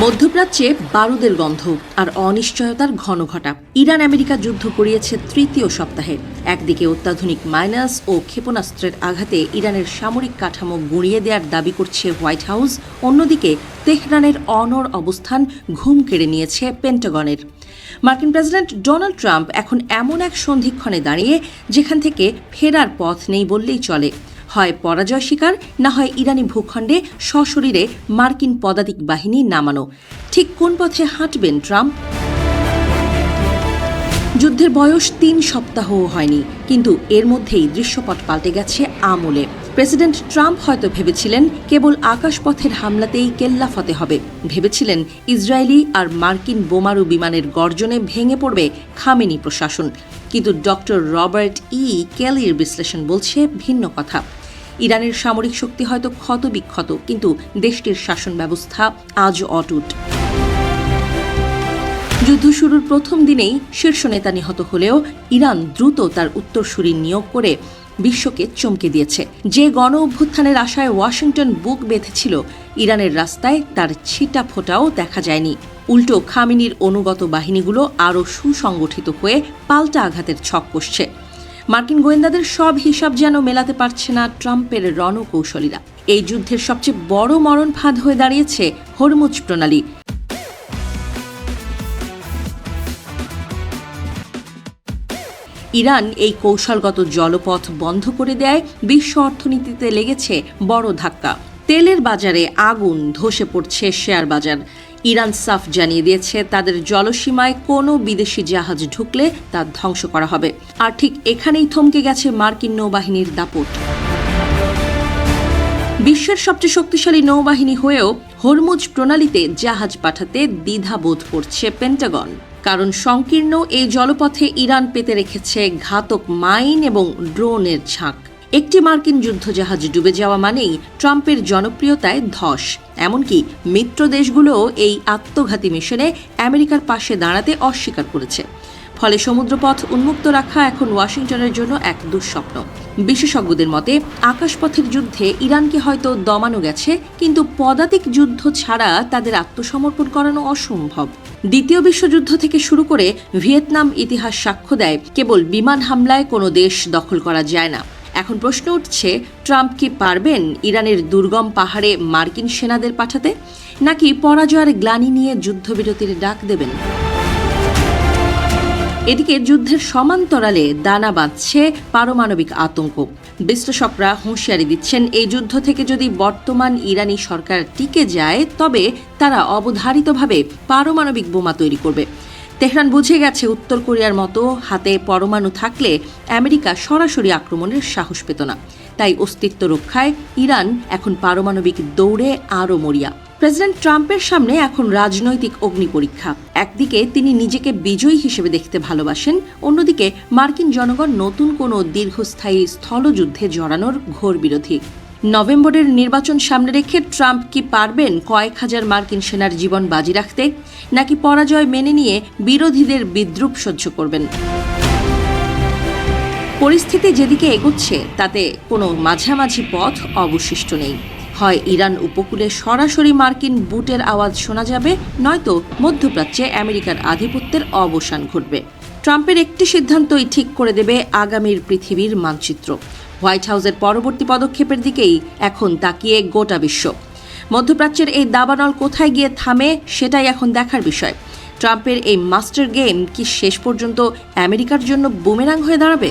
মধ্যপ্রাচ্যে বারুদের গন্ধ আর অনিশ্চয়তার ঘনঘটা। ইরান আমেরিকা যুদ্ধ গড়িয়েছে তৃতীয় সপ্তাহে। একদিকে অত্যাধুনিক মাইনাস ও ক্ষেপণাস্ত্রের আঘাতে ইরানের সামরিক কাঠামো গুঁড়িয়ে দেওয়ার দাবি করছে হোয়াইট হাউস, অন্যদিকে তেহরানের অনড় অবস্থান ঘুম কেড়ে নিয়েছে পেন্টাগনের। মার্কিন প্রেসিডেন্ট ডোনাল্ড ট্রাম্প এখন এমন এক সন্ধিক্ষণে দাঁড়িয়ে যেখান থেকে ফেরার পথ নেই বললেই চলে। হয় পরাজয় স্বীকার, না হয় ইরানি ভূখণ্ডে সশরীরে মার্কিন পদাতিক বাহিনী নামানো। ঠিক কোন পথে হাঁটবেন ট্রাম্প? যুদ্ধের বয়স ৩ সপ্তাহও হয়নি, কিন্তু এর মধ্যেই দৃশ্যপট পাল্টে গেছে আমূলে। প্রেসিডেন্ট ট্রাম্প হয়তো ভেবেছিলেন কেবল আকাশপথের হামলাতেই কেল্লাফতে হবে, ভেবেছিলেন ইসরায়েলি আর মার্কিন বোমারু বিমানের গর্জনে ভেঙে পড়বে খামেনি প্রশাসন। কিন্তু ডক্টর রবার্ট কেলির বিশ্লেষণ বলছে ভিন্ন কথা। ইরানের সামরিক শক্তি হয়তো ক্ষতবিক্ষত, কিন্তু দেশটির শাসন ব্যবস্থা আজও অটুট। যুদ্ধ শুরুর প্রথম দিনেই শীর্ষ নেতা নিহত হলেও ইরান দ্রুত তার উত্তরসূরি নিয়োগ করে বিশ্বকে চমকে দিয়েছে। যে গণ অভ্যুত্থানের আশায় ওয়াশিংটন বুক বেঁধেছিল, ইরানের রাস্তায় তার ছিটা ফোঁটাও দেখা যায়নি। উল্টো খামেনির অনুগত বাহিনীগুলো আরও সুসংগঠিত হয়ে পাল্টা আঘাতের ছক কষছে। মার্কিন গোয়েন্দাদের সব হিসাব যেন মেলাতে পারছে না ট্রাম্পের রণকৌশলীরা। এই যুদ্ধের সবচেয়ে বড় মরণ ফাঁদ হয়ে দাঁড়িয়েছে হরমুজ প্রণালী। ইরান এই কৌশলগত জলপথ বন্ধ করে দেয় বিশ্ব অর্থনীতিতে লেগেছে বড় ধাক্কা। তেলের বাজারে আগুন, ধসে পড়ছে শেয়ার বাজার। ইরান সাফ জানিয়ে দিয়েছে তাদের জলসীমায় কোনো বিদেশি জাহাজ ঢুকলে তা ধ্বংস করা হবে। আর ঠিক এখানেই থমকে গেছে মার্কিন নৌবাহিনীর দাপট। বিশ্বের সবচেয়ে শক্তিশালী নৌবাহিনী হয়েও হরমুজ প্রণালীতে জাহাজ পাঠাতে দ্বিধাবোধ করছে পেন্টাগন। কারণ সংকীর্ণ এই জলপথে ইরান পেতে রেখেছে ঘাতক মাইন এবং ড্রোনের ঝাঁক। একটি মার্কিন যুদ্ধজাহাজ ডুবে যাওয়া মানেই ট্রাম্পের জনপ্রিয়তায় ধস। এমনকি মিত্র দেশগুলোও এই আত্মঘাতী মিশনে আমেরিকার পাশে দাঁড়াতে অস্বীকার করেছে। ফলে সমুদ্রপথ উন্মুক্ত রাখা এখন ওয়াশিংটনের জন্য এক দুঃস্বপ্ন। বিশেষজ্ঞদের মতে আকাশপথের যুদ্ধে ইরানকে হয়তো দমানো গেছে, কিন্তু পদাতিক যুদ্ধ ছাড়া তাদের আত্মসমর্পণ করানো অসম্ভব। দ্বিতীয় বিশ্বযুদ্ধ থেকে শুরু করে ভিয়েতনাম ইতিহাস সাক্ষ্য দেয় কেবল বিমান হামলায় কোনো দেশ দখল করা যায় না। এখন প্রশ্ন উঠছে, ট্রাম্প কি পারবেন ইরানের দুর্গম পাহাড়ে মার্কিন সেনাদের পাঠাতে, নাকি পরাজয়ের গ্লানি নিয়ে যুদ্ধবিরতির ডাক দেবেন? এদিকে যুদ্ধের সমান্তরালে দানা বাঁধছে পারমাণবিক আতঙ্ক। বিশ্লেষকরা হুঁশিয়ারি দিচ্ছেন, এই যুদ্ধ থেকে যদি বর্তমান ইরানি সরকার টিকে যায়, তবে তারা অবধারিতভাবে পারমাণবিক বোমা তৈরি করবে। তেহরান বুঝে গেছে উত্তর কোরিয়ার মতো হাতে পরমাণু থাকলে আমেরিকা সরাসরি আক্রমণের সাহস পেত না। তাই অস্তিত্ব রক্ষায় ইরান এখন পারমাণবিক দৌড়ে আরও মরিয়া। প্রেসিডেন্ট ট্রাম্পের সামনে এখন রাজনৈতিক অগ্নি পরীক্ষা। একদিকে তিনি নিজেকে বিজয়ী হিসেবে দেখতে ভালোবাসেন, অন্যদিকে মার্কিন জনগণ নতুন কোনো দীর্ঘস্থায়ী স্থলযুদ্ধে জড়ানোর ঘোর বিরোধী। নভেম্বরের নির্বাচন সামনে রেখে ট্রাম্প কি পারবেন কয়েক হাজার মার্কিন সেনার জীবন বাজি রাখতে, নাকি পরাজয় মেনে নিয়ে বিরোধীদের বিদ্রূপ সহ্য করবেন? পরিস্থিতি যেদিকে এগোচ্ছে তাতে কোনো মাঝামাঝি পথ অবশিষ্ট নেই। হয় ইরান উপকূলে সরাসরি মার্কিন বুটের আওয়াজ শোনা যাবে, নয়তো মধ্যপ্রাচ্যে আমেরিকার আধিপত্যের অবসান ঘটবে। ট্রাম্পের একটি সিদ্ধান্তই ঠিক করে দেবে আগামীর পৃথিবীর মানচিত্র। হোয়াইট হাউসের পরবর্তী পদক্ষেপের দিকেই এখন তাকিয়ে গোটা বিশ্ব। মধ্যপ্রাচ্যের এই দাবানল কোথায় গিয়ে থামে, সেটাই এখন দেখার বিষয়। ট্রাম্পের এই মাস্টার গেম কি শেষ পর্যন্ত আমেরিকার জন্য বুমেরাং হয়ে দাঁড়াবে?